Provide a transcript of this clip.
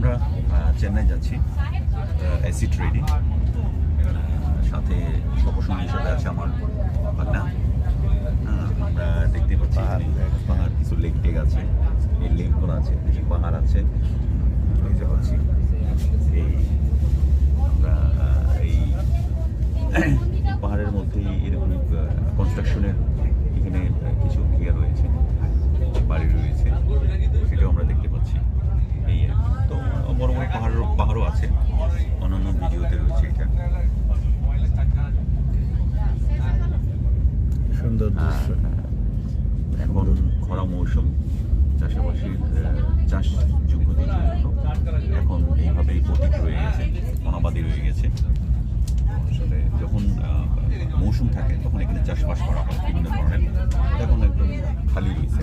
আমরা চেন্নাই যাচ্ছি এসি ট্রেডে। সাথে সপসঙ্গী হিসেবে আছে আমার ভাগনা। আমরা দেখতে পাচ্ছি পাহাড়, কিছু লেক টেক আছে, এই লেকগুলো আছে, কিছু পাহাড় আছে দেখতে পাচ্ছি। এই আমরা এই পাহাড়ের মধ্যেই এরকম কনস্ট্রাকশনের এখানে কিছু ইয়ে রয়েছে, বাড়ি রয়েছে, সেটাও আমরা দেখতে পাচ্ছি। এই তো বড় বড় পাহাড়ও আছে, অন্যান্য ভিডিওতে রয়েছে এটা। সুন্দর এখন খরা মৌসুম, চাষাবাসীর চাষযোগ্যতার জন্য এখন এইভাবেই পতিত রয়ে গেছে, অনাবাদী রয়ে গেছে। আসলে যখন মৌসুম থাকে তখন এখানে চাষবাস করা হয় বিভিন্ন ধরনের, এখন একদম খালি রয়েছে।